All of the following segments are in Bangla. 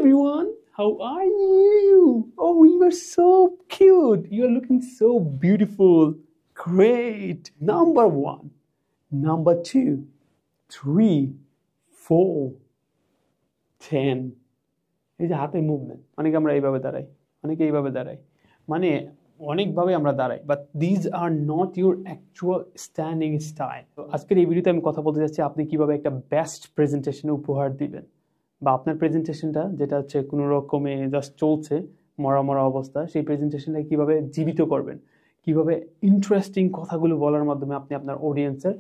everyone, how are you? Oh, you are so cute. You are looking so beautiful. Great. Number one, number two, 3, 4, 10. এই যে হাতের মুভমেন্ট, অনেকে আমরা এইভাবে দাঁড়াই, অনেকে এইভাবে দাঁড়াই, মানে অনেকভাবে আমরা দাঁড়াই, but these are not your actual standing style. আজকের এই ভিডিওতে আমি কথা বলতে চাচ্ছি আপনি কিভাবে একটা বেস্ট প্রেজেন্টেশন উপহার দিবেন, বা আপনার প্রেজেন্টেশনটা যেটা হচ্ছে কোনো রকমে জাস্ট চলছে মরা মরা অবস্থা, সেই প্রেজেন্টেশনটাকে কিভাবে জীবিত করবেন, কিভাবে ইন্টারেস্টিং কথাগুলো বলার মাধ্যমে আপনি আপনার অডিয়েন্সের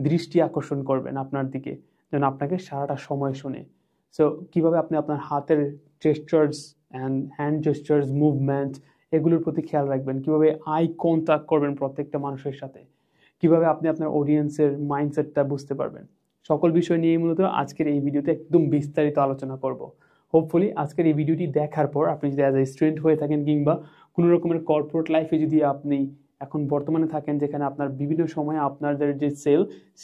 দৃষ্টি আকর্ষণ করবেন আপনার দিকে, যেন আপনাকে সারাটা সময় শুনে। সো কীভাবে আপনি আপনার হাতের জেস্চার্স অ্যান্ড হ্যান্ড জেস্চার্স মুভমেন্ট এগুলোর প্রতি খেয়াল রাখবেন, কীভাবে আই কন্ট্যাক্ট করবেন প্রত্যেকটা মানুষের সাথে, কীভাবে আপনি আপনার অডিয়েন্সের মাইন্ডসেটটা বুঝতে পারবেন, সকল বিষয় নিয়ে মূলত আজকের এই ভিডিওতে একদম বিস্তারিত আলোচনা করব। হোপফুলি আজকের এই ভিডিওটি দেখার পর আপনি যদি অ্যাজ এ স্টুডেন্ট হয়ে থাকেন কিংবা কোনো রকমের কর্পোরেট লাইফে যদি আপনি এখন বর্তমানে থাকেন, যেখানে আপনার বিভিন্ন সময়ে আপনাদের যে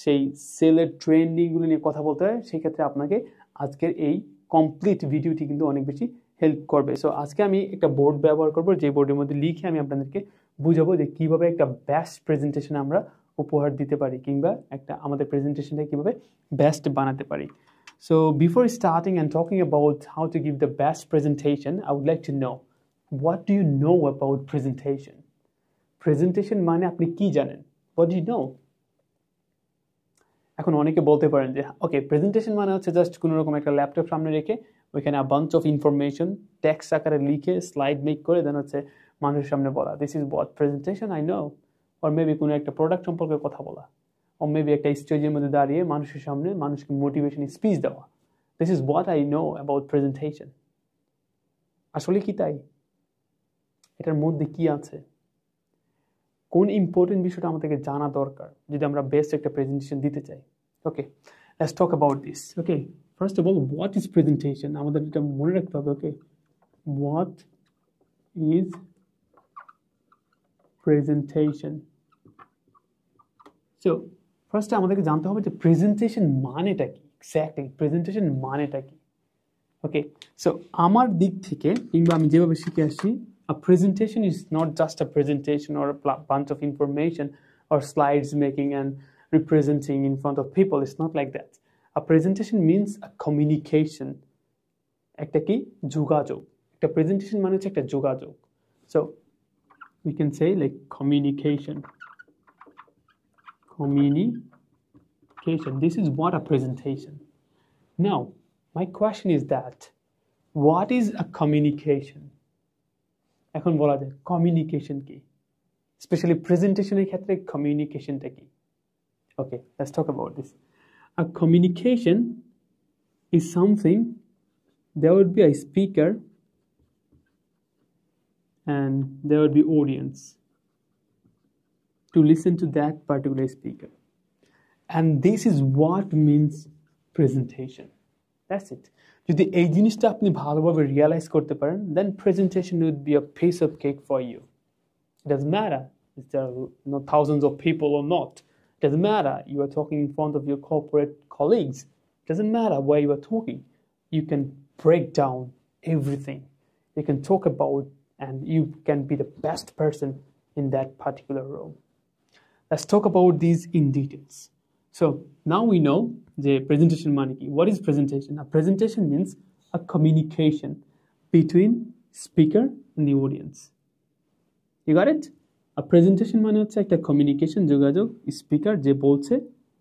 সেই সেলের ট্রেন্ডিংগুলো নিয়ে কথা বলতে হয়, সেই ক্ষেত্রে আপনাকে আজকের এই কমপ্লিট ভিডিওটি কিন্তু অনেক বেশি হেল্প করবে। সো আজকে আমি একটা বোর্ড ব্যবহার করবো, যে বোর্ডের মধ্যে লিখে আমি আপনাদেরকে বুঝাবো যে কীভাবে একটা বেস্ট প্রেজেন্টেশন আমরা উপহার দিতে পারি, কিংবা একটা আমাদের প্রেজেন্টেশনটা কীভাবে বেস্ট বানাতে পারি। So before starting and talking about how to give the best presentation, I would like to know, what do you know about presentation? Presentation মানে আপনি কি জানেন? What do you know? এখন অনেকে বলতে পারেন যে ওকে, প্রেজেন্টেশন মানে হচ্ছে জাস্ট কোনো রকম একটা ল্যাপটপ সামনে রেখে ওইখানে বাঞ্চ অফ ইনফরমেশন টেক্সট আকারে লিখে স্লাইড মেক করে দেন হচ্ছে মানুষের সামনে বলা, this is what presentation I know. Or maybe কোনো একটা প্রোডাক্ট সম্পর্কে কথা বলা, অর মেবি একটা স্টেজের মধ্যে দাঁড়িয়ে মানুষের সামনে মানুষকে মোটিভেশন স্পিচ দেওয়া, this is what I know about presentation. আসলে কি তাই? এটার মধ্যে কি আছে, কোন ইম্পর্টেন্ট বিষয়টা আমাদেরকে জানা দরকার যদি আমরা বেস্ট একটা প্রেজেন্টেশন দিতে চাই? Okay, let's talk about this. Okay, first of all, what is presentation? আমাদের এটা মনে রাখতে হবে। Okay, what is presentation? So ফার্স্টে আমাদেরকে জানতে হবে যে প্রেজেন্টেশন মানেটা কি, এক্স্যাক্টলি প্রেজেন্টেশন মানেটা কি। ওকে, সো আমার দিক থেকে কিংবা আমি যেভাবে শিখে আসছি, a presentation is not just a presentation or a bunch of information or slides making and representing in front of people. It's not like that. A presentation means a communication. একটা কি? যোগাযোগ। একটা presentation মানে হচ্ছে একটা যোগাযোগ। So we can say like communication. Communication. This is what a presentation. Now, my question is that, what is a communication? এখন বলা যায় কমিউনিকেশন কি, স্পেশালি প্রেজেন্টেশনের ক্ষেত্রে কমিউনিকেশনটা কি? Okay, let's talk about this. A communication is something, there would be a speaker and there would be audience to listen to that particular speaker, and this is what means presentation. That's it. যদি এই জিনিসটা আপনি ভালোভাবে রিয়ালাইজ করতে পারেন, then presentation would be a piece of cake for you. It doesn't matter if there are thousands of people or not. It doesn't matter you are talking in front of your corporate colleagues. It doesn't matter where you are talking. You can break down everything. You can talk about, and you can be the best person in that particular role. Let's talk about these in details. So now we know the presentation মানে কি. What is presentation? A presentation means a communication between speaker and the audience. You got it? A presentation মানে হচ্ছে একটা কমিউনিকেশন, যোগাযোগ, স্পিকার যে বলছে,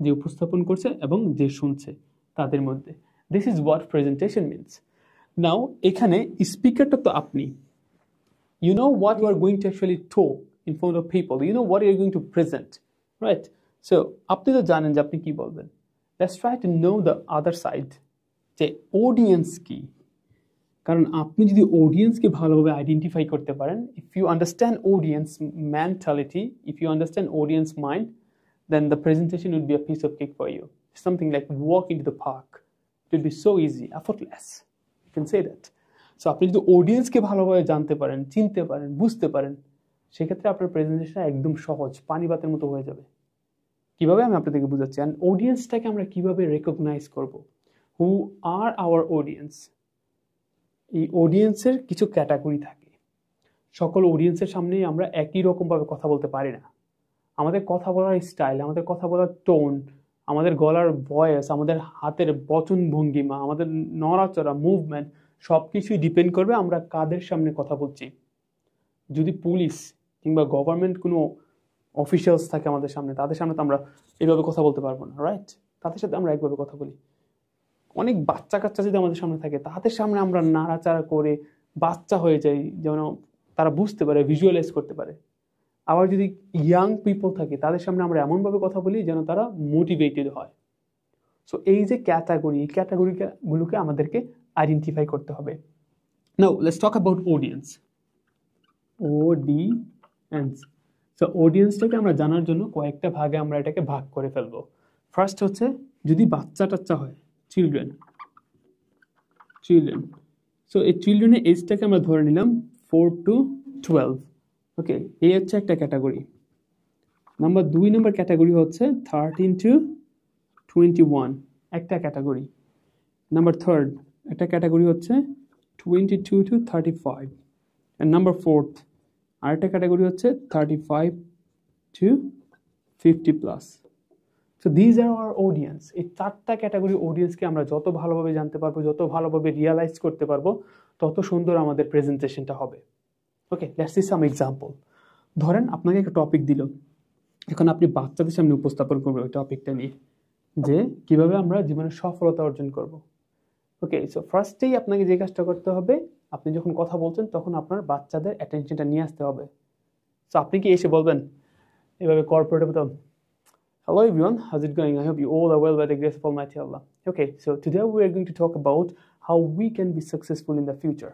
যে উপস্থাপন করছে এবং যে শুনছে তাদের মধ্যে। This is what presentation means. Now এখানে স্পিকারটা তো আপনি, you know what you are going to actually talk in front of people, you know what you are going to present, right? So আপনি তো জানেন যে আপনি কি বলবেন। Let's try to know the other side, যে অডিয়েন্স কি। কারণ আপনি যদি অডিয়েন্সকে ভালোভাবে আইডেন্টিফাই করতে পারেন, if you understand audience mentality, if you understand audience mind, then the presentation would be a piece of cake for you. Something like walk into the park. It would be so easy, effortless. You can say that. So আপনি যদি অডিয়েন্সকে ভালোভাবে জানতে পারেন, চিনতে পারেন, বুঝতে পারেন, সেক্ষেত্রে আপনার প্রেজেন্টেশন একদম সহজ, পানিবাতের মতো হয়ে যাবে। কিভাবে আমি আপনাদেরকে বুঝাচ্ছি। অ্যান্ড অডিয়েন্সটাকে আমরা কিভাবে রেকগনাইজ করব, হু আর আওয়ার অডিয়েন্স, এই অডিয়েন্সের কিছু ক্যাটাগরি থাকে। সকল অডিয়েন্সের সামনেই আমরা একই রকমভাবে কথা বলতে পারি না। আমাদের কথা বলার স্টাইল, আমাদের কথা বলার টোন, আমাদের গলার ভয়েস, আমাদের হাতের বচন ভঙ্গিমা, আমাদের নড়াচড়া, মুভমেন্ট সব কিছুই ডিপেন্ড করবে আমরা কাদের সামনে কথা বলছি। যদি পুলিশ কিংবা গভর্নমেন্ট কোনো অফিসিয়ালস থাকে আমাদের সামনে, তাদের সামনে তো আমরা এইভাবে কথা বলতে পারবো না, রাইট? তাদের সাথে আমরা একভাবে কথা বলি। অনেক বাচ্চা কাচ্চা যদি আমাদের সামনে থাকে, তাদের সামনে আমরা নাড়াচাড়া করে বাচ্চা হয়ে যাই, যেন তারা বুঝতে পারে, ভিজুয়ালাইজ করতে পারে। আবার যদি ইয়াং পিপল থাকে, তাদের সামনে আমরা এমনভাবে কথা বলি যেন তারা মোটিভেটেড হয়। সো এই যে ক্যাটাগরি, এই ক্যাটাগরিগুলোকে আমাদেরকে আইডেন্টিফাই করতে হবে। Now let's talk about audience. Audience. So অডিয়েন্সটাকে আমরা জানার জন্য কয়েকটা ভাগে আমরা এটাকে ভাগ করে ফেলবো। ফার্স্ট হচ্ছে যদি বাচ্চা টাচ্চা হয়, চিলড্রেন। সো এই চিলড্রেনের এজটাকে আমরা ধরে নিলাম 4 to 12। ওকে, এই হচ্ছে একটা ক্যাটাগরি। নাম্বার 2 নম্বর ক্যাটাগরি হচ্ছে 13 to 21, একটা ক্যাটাগরি। নাম্বার 3 একটা ক্যাটাগরি হচ্ছে 22 to 35। and নাম্বার 4 আরেকটা ক্যাটাগরি হচ্ছে 35 to 50 plus. So these are hour audience. এই 4টা ক্যাটাগরি অডিয়েন্সকে আমরা যত ভালোভাবে জানতে পারবো, যত ভালোভাবে রিয়ালাইজ করতে পারবো, তত সুন্দর আমাদের প্রেজেন্টেশনটা হবে। ওকে, লেটস সি সাম এক্সাম্পল। ধরেন আপনাকে একটা টপিক দিল, এখন আপনি বাচ্চাদের সামনে উপস্থাপন করবেন ওই টপিকটা নিয়ে, যে কিভাবে আমরা জীবনে সফলতা অর্জন করব। ওকে, সো ফার্স্টেই আপনাকে যে কাজটা করতে হবে, আপনি যখন কথা বলছেন তখন আপনার বাচ্চাদের অ্যাটেনশনটা নিয়ে আসতে হবে। সো আপনি কি এসে বলবেন এভাবে কর্পোরেটের মতো, hello everyone, how's it going? I hope you all are well by the grace of Almighty Allah. Okay, so today we are going to talk about how we can be successful in the future.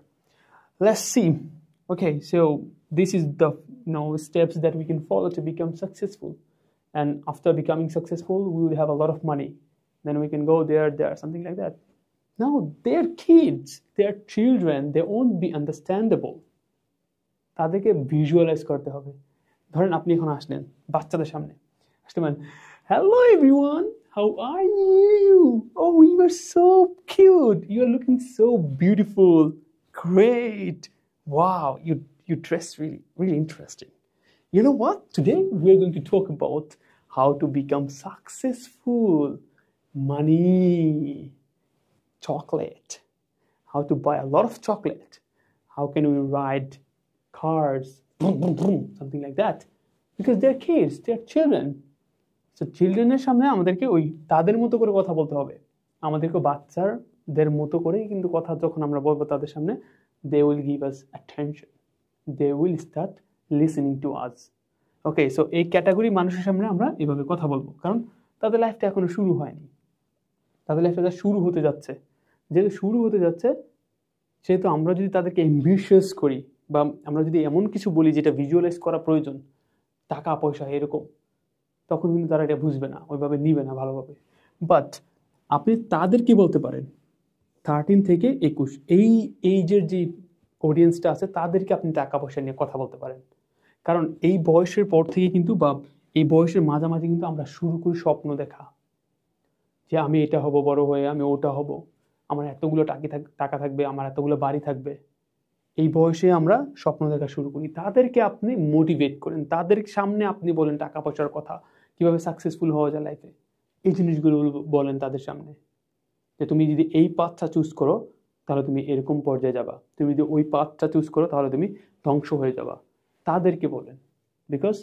Let's see. Okay, so this is the steps that we can follow to become successful. And after becoming successful, we will have a lot of money. Then we can go there, something like that. No, they're kids, they're children, they won't be understandable. তাদেরকে ভিজুয়ালাইজ করতে হবে। ধরেন আপনি এখন আসলেন বাচ্চাদের সামনে, আসলেন, hello everyone, how are you? Oh, you are so cute, you are looking so beautiful, great, wow, you dress really interesting. You know what? Today we are going to talk about how to become successful. Money, chocolate, how to buy a lot of chocolate, how can we ride cars, boom, boom, boom, something like that. Because they're kids, they're children. So childrenের সামনে আমাদেরকে ওই তাদের মতো করে কথা বলতে হবে। আমাদেরকে বাচ্চাদের মতো করেই কিন্তু কথা যখন আমরা বলবো তাদের সামনে, they will give us attention, they will start listening to us. Okay, so এই ক্যাটাগরি মানুষের সামনে আমরা এভাবে কথা বলবো, কারণ তাদের লাইফটা এখনো শুরু হয়নি, তাদের লাইফটা শুরু হতে যাচ্ছে। যেহেতু শুরু হতে যাচ্ছে, সেহেতু আমরা যদি তাদেরকে অ্যাম্বিশিয়াস করি, বা আমরা যদি এমন কিছু বলি যেটা ভিজুয়ালাইজ করা প্রয়োজন, টাকা পয়সা এরকম, তখন কিন্তু তারা এটা বুঝবে না, ওইভাবে নিবে না ভালোভাবে। বাট আপনি তাদেরকে বলতে পারেন 13 থেকে 21, এই এইজের যে অডিয়েন্সটা আছে, তাদেরকে আপনি টাকা পয়সা নিয়ে কথা বলতে পারেন। কারণ এই বয়সের পর থেকে কিন্তু, বা এই বয়সের মাঝামাঝি কিন্তু আমরা শুরু করি স্বপ্ন দেখা, যে আমি এটা হব, বড় হয়ে আমি ওটা হব, আমার এতগুলো টাকা থাকবে, আমার এতগুলো বাড়ি থাকবে। এই বয়সে আমরা স্বপ্ন দেখা শুরু করি। তাদেরকে আপনি মোটিভেট করেন, তাদের সামনে আপনি বলেন টাকা পয়সার কথা, কিভাবে সাকসেসফুল হওয়া যায় লাইফে, এই জিনিসগুলো বলেন তাদের সামনে, যে তুমি যদি এই পাথটা চুজ করো তাহলে তুমি এরকম পর্যায়ে যাবা, তুমি যদি ওই পাথটা চুজ করো তাহলে তুমি ধ্বংস হয়ে যাবা। তাদেরকে বলেন, বিকজ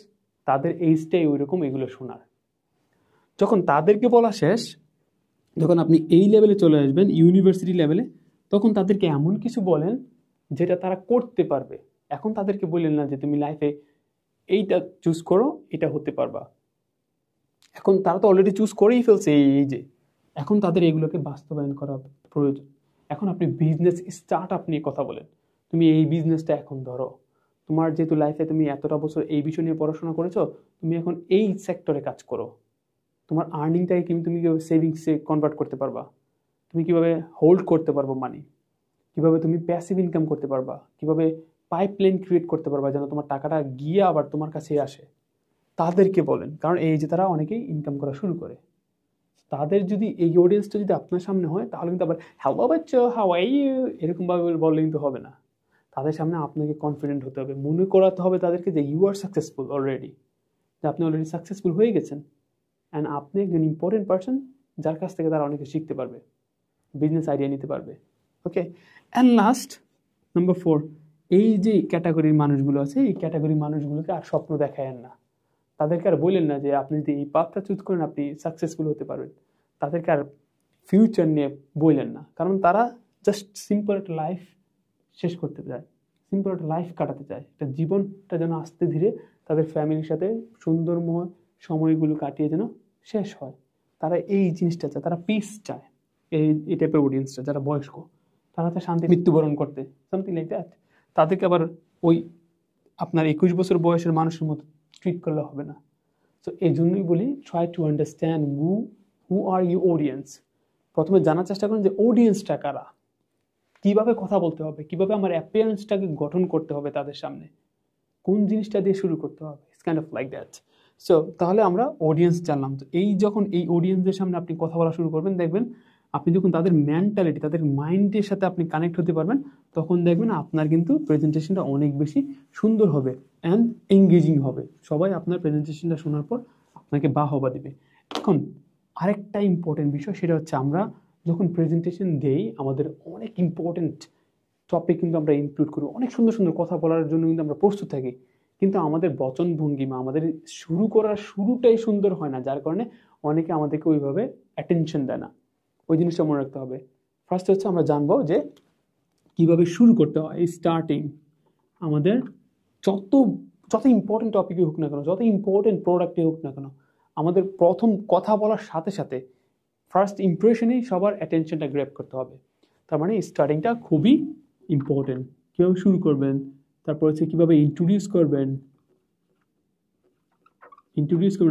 তাদের এইজটাই ওই রকম এগুলো শোনার। যখন তাদেরকে বলা শেষ, যখন আপনি এই লেভেলে চলে আসবেন, ইউনিভার্সিটি লেভেলে, তখন তাদেরকে এমন কিছু বলেন যেটা তারা করতে পারবে। এখন তাদেরকে বললেন না যে তুমি লাইফে এইটা চুজ করো, এটা হতে পারবা। এখন তারা তো অলরেডি চুজ করেই ফেলছে এই যে, এখন তাদের এগুলোকে বাস্তবায়ন করা প্রয়োজন। এখন আপনি বিজনেস স্টার্ট আপ নিয়ে কথা বলেন, তুমি এই বিজনেসটা এখন ধরো, তোমার যেহেতু লাইফে তুমি এতটা বছর এই বিষয় নিয়ে পড়াশোনা করেছো, তুমি এখন এই সেক্টরে কাজ করো। তোমার আর্নিংটাকে তুমি কীভাবে সেভিংসে কনভার্ট করতে পারবা, তুমি কীভাবে হোল্ড করতে পারবো মানি, কীভাবে তুমি প্যাসিভ ইনকাম করতে পারবা, কীভাবে পাইপলাইন ক্রিয়েট করতে পারবা যেন তোমার টাকাটা গিয়ে আবার তোমার কাছে আসে। তাদেরকে বলেন, কারণ এই যে তারা অনেকেই ইনকাম করা শুরু করে, তাদের যদি এই অডিয়েন্সটা যদি আপনার সামনে হয় তাহলে কিন্তু আবার হ্যালো বাচ্চা হাউ আর ইউ এরকমভাবে বললে কিন্তু হবে না। তাদের সামনে আপনাকে কনফিডেন্ট হতে হবে, মনে করাতে হবে তাদেরকে যে ইউ আর সাকসেসফুল অলরেডি, যে আপনি অলরেডি সাকসেসফুল হয়ে গেছেন অ্যান্ড আপনি একজন ইম্পর্টেন্ট পার্সন যার কাছ থেকে তারা অনেকে শিখতে পারবে, বিজনেস আইডিয়া নিতে পারবে। ওকে, অ্যান্ড লাস্ট নাম্বার 4, এই যে ক্যাটাগরির মানুষগুলো আছে এই ক্যাটাগরির মানুষগুলোকে আর স্বপ্ন দেখায়েন না। তাদেরকে আর বললেন না যে আপনি যদি এই পাথটা চুজ করেন আপনি সাকসেসফুল হতে পারবেন। তাদেরকে আর ফিউচার নিয়ে বললেন না, কারণ তারা জাস্ট সিম্পল একটা লাইফ শেষ করতে চায়, সিম্পল একটা লাইফ কাটাতে চায়, একটা জীবনটা যেন আস্তে ধীরে তাদের ফ্যামিলির সাথে সুন্দরময় সময়গুলো কাটিয়ে যেন শেষ হয়। তারা এই জিনিসটা চায়, তারা পিস চায়। এই টাইপের অডিয়েন্সটা যারা বয়স্ক, তারা চায় শান্তি মৃত্যুবরণ করতে, সামথিং লাইক দ্যাট। তাদেরকে আবার ওই আপনার 21 বছর বয়সের মানুষের মতো ট্রিট করলে হবে না। সো এই জন্যই বলি try to understand who are you audience. প্রথমে জানার চেষ্টা করেন যে অডিয়েন্সটা কারা, কীভাবে কথা বলতে হবে, কীভাবে আমার অ্যাপিয়ারেন্সটাকে গঠন করতে হবে তাদের সামনে, কোন জিনিসটা দিয়ে শুরু করতে হবে, it's kind of like that. So তাহলে আমরা অডিয়েন্স জানলাম। তো যখন এই অডিয়েন্সদের সামনে আপনি কথা বলা শুরু করবেন, দেখবেন আপনি যখন তাদের মেন্টালিটি, তাদের মাইন্ডের সাথে আপনি কানেক্ট হতে পারবেন, তখন দেখবেন আপনার কিন্তু প্রেজেন্টেশনটা অনেক বেশি সুন্দর হবে অ্যান্ড এঙ্গেজিং হবে। সবাই আপনার প্রেজেন্টেশনটা শোনার পর আপনাকে বাহবা দিবে। এখন আরেকটা ইম্পর্টেন্ট বিষয়, সেটা হচ্ছে আমরা যখন প্রেজেন্টেশন দেই আমাদের অনেক ইম্পর্টেন্ট টপিক কিন্তু আমরা ইনক্লুড করি, অনেক সুন্দর সুন্দর কথা বলার জন্য কিন্তু আমরা প্রস্তুত থাকি, কিন্তু আমাদের বচন ভঙ্গিমা, আমাদের শুরু করার শুরুটাই সুন্দর হয় না, যার কারণে অনেকে আমাদেরকে ওইভাবে অ্যাটেনশন দেয় না। ওই জিনিসটা মনে রাখতে হবে। ফার্স্ট হচ্ছে আমরা জানবো যে কীভাবে শুরু করতে হয়। এই স্টার্টিং আমাদের যত ইম্পর্টেন্ট টপিকই হোক না কেন, যত ইম্পর্টেন্ট প্রোডাক্টই হোক না কেন, আমাদের প্রথম কথা বলার সাথে সাথে ফার্স্ট ইমপ্রেশনেই সবার অ্যাটেনশনটা গ্র্যাব করতে হবে। তার মানে স্টার্টিংটা খুবই ইম্পর্টেন্ট। কীভাবে শুরু করবেন, তারপর হচ্ছে কীভাবে ইন্ট্রোডিউস করবেন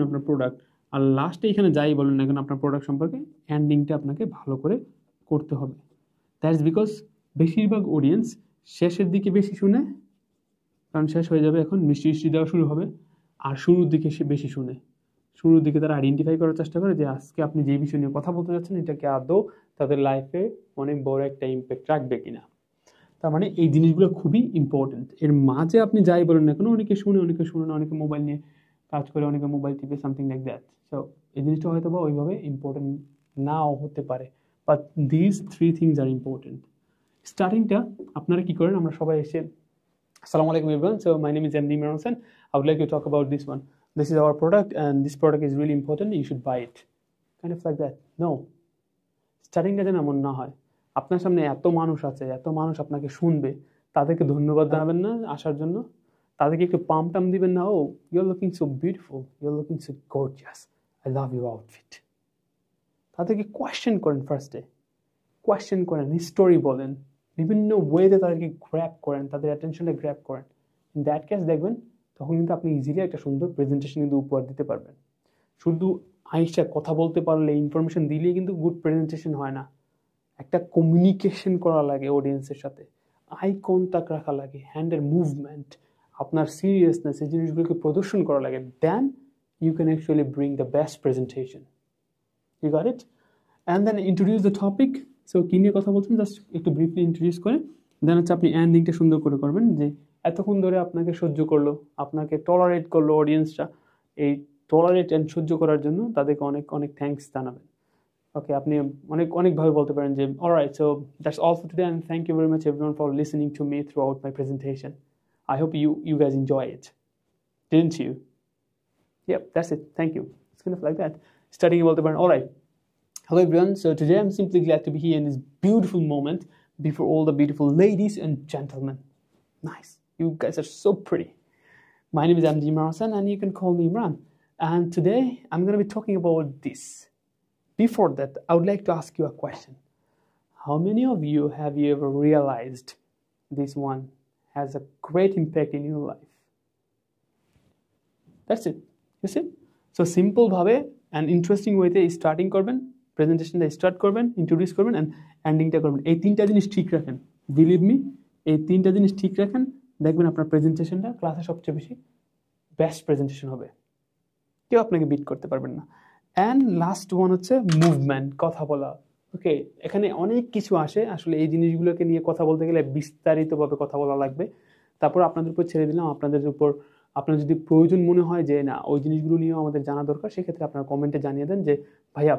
আপনার প্রোডাক্ট, আর লাস্টে এখানে যাই বলেন না কেন আপনার প্রোডাক্ট সম্পর্কে এন্ডিংটা আপনাকে ভালো করে করতে হবে। দ্যাটস বিকজ বেশিরভাগ অডিয়েন্স শেষের দিকে বেশি শুনে, কারণ শেষ হয়ে যাবে এখন, মিষ্টি দেওয়া শুরু হবে, আর শুরুর দিকে সে বেশি শুনে। শুরুর দিকে তারা আইডেন্টিফাই করার চেষ্টা করে যে আজকে আপনি যে বিষয় নিয়ে কথা বলতে যাচ্ছেন এটাকে আদৌ তাদের লাইফে অনেক বড় একটা ইম্প্যাক্ট রাখবে কিনা। তার মানে এই জিনিসগুলো খুবই ইম্পর্টেন্ট। এর মাঝে আপনি যাই বলেন না কেন, অনেকে শুনে না, অনেকে মোবাইল নিয়ে কাজ করে, অনেকে মোবাইল টিপে, সামথিং লাইক দ্যাট। সো এই জিনিসটা হয়তো বা ওইভাবে ইম্পর্টেন্ট নাও হতে পারে, but this 3 things are important. স্টার্টিংটা আপনারা কি করেন, আমরা সবাই এসে আসসালামু আলাইকুম everyone, so my name is MD Imran Hossain. I would like to talk about this one. This is our product and this product is really important, you should buy it. Kind of like that. No. স্টার্টিংটা যেন এমন না হয়। আপনার সামনে এত মানুষ আছে, এত মানুষ আপনাকে শুনবে, তাদেরকে ধন্যবাদ জানাবেন না আসার জন্য, তাদেরকে একটু পাম টাম দিবেন না, oh you're looking so beautiful, you're looking so gorgeous, I love your outfit. তাদেরকে কোয়েশ্চেন করেন, ফার্স্টে কোয়েশ্চেন করেন, হিস্টোরি বলেন, বিভিন্ন ওয়েতে তাদেরকে গ্র্যাব করেন, তাদের অ্যাটেনশনটা গ্র্যাব করেন। ইন দ্যাট কেস দেখবেন তখন কিন্তু আপনি ইজিলি একটা সুন্দর প্রেজেন্টেশন কিন্তু উপহার দিতে পারবেন। শুধু আইসা কথা বলতে পারলে, ইনফরমেশন দিলেই কিন্তু গুড প্রেজেন্টেশন হয় না। একটা কমিউনিকেশন করা লাগে অডিয়েন্সের সাথে, আই কন্ট্যাক্ট রাখা লাগে, হ্যান্ডের মুভমেন্ট, আপনার সিরিয়াসনেস, এই জিনিসগুলোকে প্রদর্শন করা লাগে। Then you can actually bring the best presentation. You got it? And then introduce the topic. So কী নিয়ে কথা বলছেন জাস্ট একটু ব্রিফলি ইন্ট্রোডিউস করে দেন হচ্ছে আপনি এন্ডিংটা সুন্দর করে করবেন, যে এতক্ষণ ধরে আপনাকে সহ্য করলো, আপনাকে টলারেট করলো অডিয়েন্সটা, এই টলারেট অ্যান্ড সহ্য করার জন্য তাদেরকে অনেক অনেক থ্যাঙ্কস জানাবেন। ওকে, আপনি অনেকভাবে বলতে পারেন যে alright, so that's all for today and thank you very much everyone for listening to me throughout my presentation. I hope you guys enjoy it, didn't you? Yep, that's it. Thank you. It's kind of like that. Starting about the brand. All right. Hello everyone. So today I'm simply glad to be here in this beautiful moment before all the beautiful ladies and gentlemen. Nice. You guys are so pretty. My name is MD Imran Hossain and you can call me Imran. And today I'm going to be talking about this. Before that, I would like to ask you a question. How many of you have you ever realized this one has a great impact in your life? That's it. You see? So simple ভাবে and interesting ওয়েতে স্টার্টিং করবেন, প্রেজেন্টেশনটা স্টার্ট করবেন, ইন্ট্রোডিউস করবেন অ্যান্ড এন্ডিংটা করবেন। এই 3টা জিনিস ঠিক রাখেন, বিলিভ মি, এই 3টা জিনিস ঠিক রাখেন, দেখবেন আপনার প্রেজেন্টেশনটা ক্লাসে সবচেয়ে বেশি বেস্ট প্রেজেন্টেশন হবে। কেউ আপনাকে বিট করতে পারবেন না। অ্যান্ড লাস্ট ওয়ান হচ্ছে মুভমেন্ট, কথা বলা। ওকে, এখানে অনেক কিছু আসে, আসলে এই জিনিসগুলোকে নিয়ে কথা বলতে গেলে বিস্তারিতভাবে কথা বলা লাগবে। তারপর আপনাদের উপর ছেড়ে দিলাম, আপনাদের উপর আপনার যদি প্রয়োজন মনে হয় যে না ওই জিনিসগুলো নিয়েও আমাদের জানা দরকার, সেক্ষেত্রে আপনারা কমেন্টে জানিয়ে দেন যে ভাইয়া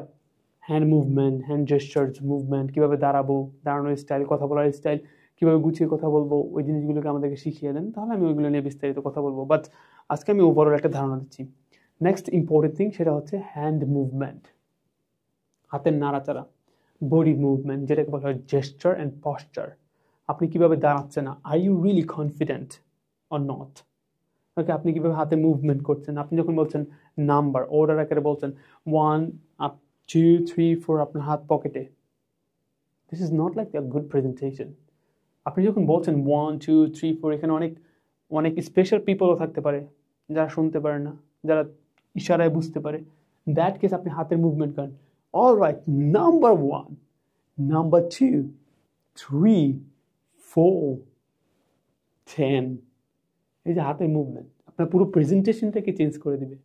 hand movement, hand gestures movement, কীভাবে দাঁড়াবো, দাঁড়ানোর স্টাইল, কথা বলার স্টাইল, কীভাবে গুছিয়ে কথা বলবো, ওই জিনিসগুলোকে আমাদেরকে শিখিয়ে দেন, তাহলে আমি ওইগুলো নিয়ে বিস্তারিত কথা বলবো। বাট আজকে আমি ওভারঅল একটা ধারণা দিচ্ছি। নেক্সট ইম্পর্টেন্ট থিং সেটা হচ্ছে হ্যান্ড মুভমেন্ট, হাতের নাড়াচাড়া, বডি মুভমেন্ট, যেটাকে বলা হয় জেস্টার অ্যান্ড পশ্চার। আপনি কীভাবে দাঁড়াচ্ছেন, are you really confident or not? Okay, আপনি কীভাবে হাতে মুভমেন্ট করছেন, আপনি যখন বলছেন নাম্বার, অর্ডার আকারে বলছেন 1 up 2 3 4, আপনার হাত পকেটে, this is not like a good presentation. আপনি যখন বলছেন 1 2 3 4, এখানে অনেক অনেক স্পেশাল পিপলও থাকতে পারে যারা শুনতে পারে না, যারা ইশারায় বুঝতে পারে। দ্যাট কেস আপনি হাতের মুভমেন্ট করেন, অল রাইট, নাম্বার 1, নাম্বার 2, 3, 4, 10। এই যে হাতের মুভমেন্ট আপনার পুরো প্রেজেন্টেশনটাকে চেঞ্জ করে দিবে।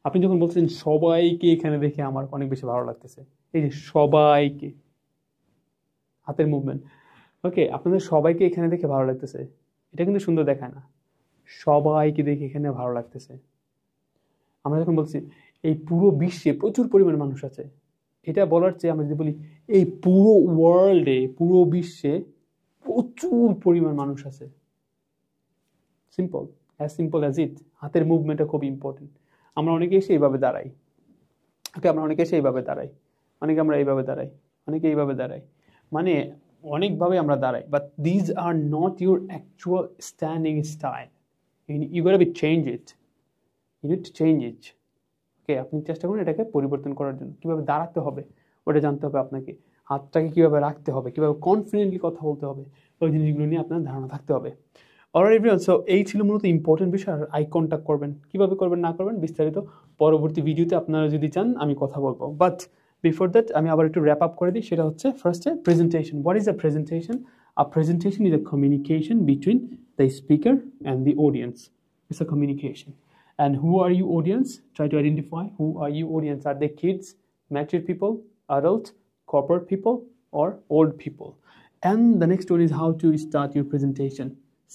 আপনি যখন বলছেন সবাইকে এখানে দেখে আমার অনেক বেশি ভালো লাগতেছে, এই যে সবাইকে, হাতের মুভমেন্ট। ওকে, আপনাদের সবাইকে এখানে দেখে ভালো লাগতেছে, এটা কিন্তু সুন্দর দেখায় না, সবাইকে দেখে এখানে ভালো লাগতেছে। আমরা যখন বলছি এই পুরো বিশ্বে প্রচুর পরিমাণ মানুষ আছে, এটা বলার চেয়ে আমরা যদি বলি এই পুরো ওয়ার্ল্ডে, পুরো বিশ্বে প্রচুর পরিমাণ মানুষ আছে, simple, as simple as it. হাতের মুভমেন্টটা খুব ইম্পর্টেন্ট। আমরা অনেকে এসে এইভাবে দাঁড়াই, ওকে, আমরা অনেকে এসে এইভাবে দাঁড়াই, অনেকে আমরা এইভাবে দাঁড়াই, অনেকে এইভাবে দাঁড়াই, মানে অনেকভাবে আমরা দাঁড়াই, but these are not your actual standing style. You gotta be change it, you need to change it. Okay, আপনি চেষ্টা করুন এটাকে পরিবর্তন করার জন্য। কীভাবে দাঁড়াতে হবে ওটা জানতে হবে আপনাকে, হাতটাকে কীভাবে রাখতে হবে, কীভাবে কনফিডেন্টলি কথা বলতে হবে, ওই জিনিসগুলো নিয়ে আপনার ধারণা থাকতে হবে। অলরাইট এভরিওয়ান, সো এই ছিল মূলত ইম্পর্টেন্ট বিষয়। আর আই কন্ট্যাক্ট করবেন, কীভাবে করবেন না করবেন বিস্তারিত পরবর্তী ভিডিওতে আপনারা যদি চান আমি কথা বলবো। বাট বিফোর দ্যাট আমি আবার একটু র্যাপ আপ করে দিই, সেটা হচ্ছে ফার্স্টে presentation. What is a presentation? A presentation is a communication between the speaker and the audience. It's a communication. And who are you audience? Try to identify who are you audience. Are they kids, mature people, adults, corporate people, or old people? And the next one is how to start your presentation.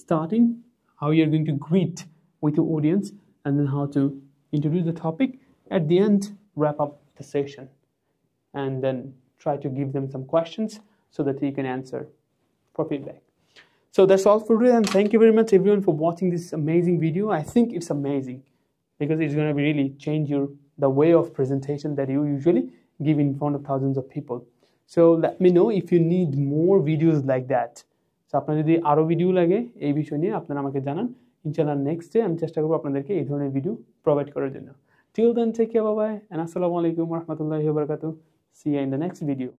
Starting, how you're going to greet with your audience, and then how to introduce the topic. At the end, wrap up the session. And then try to give them some questions so that you can answer for feedback. So that's all for today, and thank you very much everyone for watching this amazing video. I think it's amazing because it's going to really change the way of presentation that you usually give in front of thousands of people. So let me know if you need more videos like that. So আপনার যদি আরো ভিডিও লাগে এই বিষয় নিয়ে আপনারা আমাকে জানান, ইনশাআল্লাহ নেক্সট ডে আমি চেষ্টা করব আপনাদেরকে এই ধরনের ভিডিও প্রোভাইড করার জন্য। Till then, take care, bye bye, and assalamu alaikum wa rahmatullahi wa barakatuh. See you in the next video.